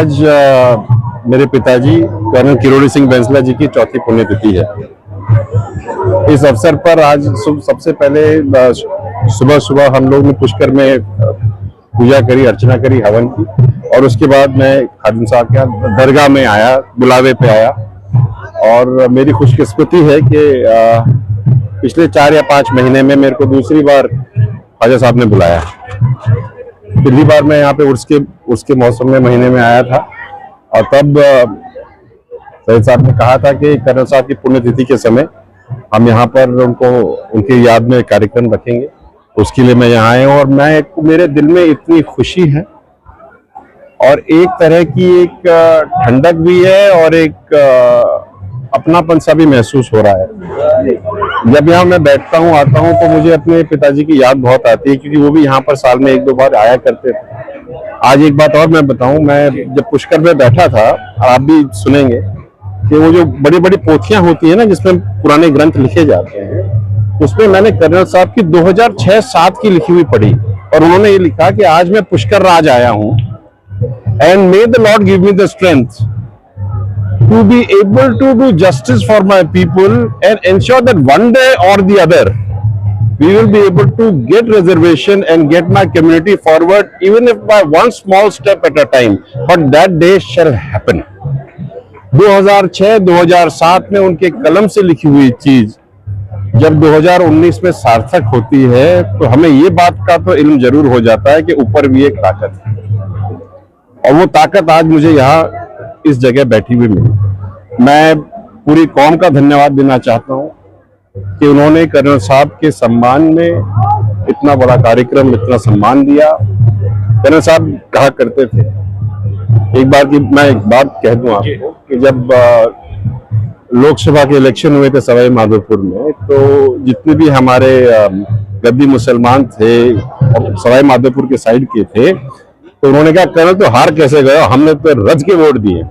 आज मेरे पिताजी कर्नल किरोड़ी सिंह बैंसला जी की चौथी पुण्यतिथि है। इस अवसर पर आज सबसे पहले सुबह सुबह हम लोग ने पुष्कर में पूजा करी, अर्चना करी, हवन की, और उसके बाद मैं खादिम साहब के यहाँ दरगाह में आया, बुलावे पे आया। और मेरी खुशकिस्मती है कि पिछले 4 या 5 महीने में मेरे को दूसरी बार ख्वाजा साहब ने बुलाया। पहली बार मैं यहाँ पे उर्स के मौसम में महीने में आया था, और तब सैयद साहब ने कहा था कि कर्नल साहब की पुण्यतिथि के समय हम यहाँ पर उनकी याद में कार्यक्रम रखेंगे। उसके लिए मैं यहाँ आया हूँ, और मेरे दिल में इतनी खुशी है और एक तरह की एक ठंडक भी है और एक अपनापन सा भी महसूस हो रहा है। जब यहाँ मैं बैठता हूँ, आता हूँ, तो मुझे अपने पिताजी की याद बहुत आती है, क्योंकि वो भी यहाँ पर साल में 1-2 बार आया करते थे। आज एक बात और मैं बताऊं, मैं जब पुष्कर में बैठा था, आप भी सुनेंगे कि वो जो बड़ी बड़ी पोथियां होती है ना, जिसमें पुराने ग्रंथ लिखे जाते हैं, उसमें मैंने कर्नल साहब की 2006-07 की लिखी हुई पढ़ी, और उन्होंने ये लिखा कि आज मैं पुष्कर राज आया हूँ, and may the Lord give me the strength to be able to do justice for my people and ensure that one day or the other we will be able to get reservation and get my community forward, even if by one small step at a time, but that day shall happen। 2006-2007 में उनके कलम से लिखी हुई चीज जब 2019 में सार्थक होती है, तो हमें ये बात का तो इल्म जरूर हो जाता है कि ऊपर भी एक ताकत है, और वो ताकत आज मुझे यहाँ इस जगह बैठी हुई मिली। मैं पूरी कौम का धन्यवाद देना चाहता हूँ कि उन्होंने कर्नल साहब के सम्मान में इतना बड़ा कार्यक्रम, इतना सम्मान दिया। कर्नल साहब कहा करते थे, एक बार की मैं एक बात कह दूं आपको, कि जब लोकसभा के इलेक्शन हुए थे सवाई माधोपुर में, तो जितने भी हमारे गद्दी मुसलमान थे और सवाई माधोपुर के साइड के थे, तो उन्होंने कहा, कर्नल तो हार कैसे गए, हमने तो रज के वोट दिए।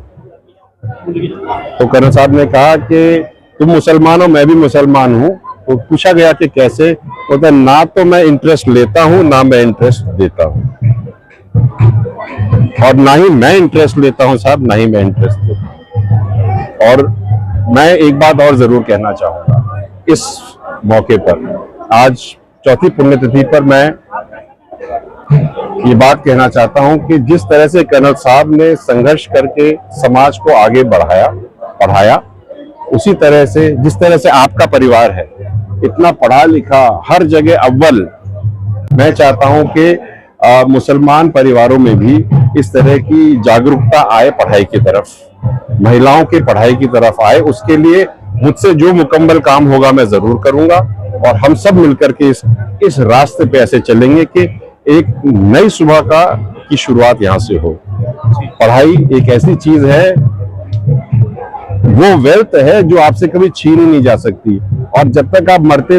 तो कर्नल साहब ने कहा कि तुम मुसलमान हो, मैं भी मुसलमान हूँ। तो पूछा गया कि कैसे, बोलता ना तो मैं इंटरेस्ट लेता हूँ, ना मैं इंटरेस्ट देता हूँ, और ना ही मैं इंटरेस्ट लेता हूँ साहब, ना ही मैं इंटरेस्ट देता हूँ। और मैं एक बात और जरूर कहना चाहूंगा इस मौके पर, आज चौथी पुण्यतिथि पर मैं ये बात कहना चाहता हूं कि जिस तरह से कर्नल साहब ने संघर्ष करके समाज को आगे पढ़ाया, उसी तरह से जिस तरह से आपका परिवार है, इतना पढ़ा लिखा, हर जगह अव्वल, मैं चाहता हूं कि मुसलमान परिवारों में भी इस तरह की जागरूकता आए पढ़ाई की तरफ, महिलाओं की पढ़ाई की तरफ आए। उसके लिए मुझसे जो मुकम्मल काम होगा मैं जरूर करूंगा, और हम सब मिलकर के इस रास्ते पे ऐसे चलेंगे कि एक नई सुबह की शुरुआत यहाँ से हो। पढ़ाई एक ऐसी चीज है, वो वेल्थ है जो आपसे कभी छीनी नहीं जा सकती, और जब तक आप मरते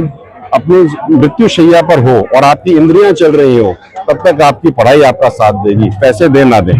अपनी मृत्यु शैया पर हो और आपकी इंद्रियां चल रही हो, तब तक आपकी पढ़ाई आपका साथ देगी, पैसे दे ना दें।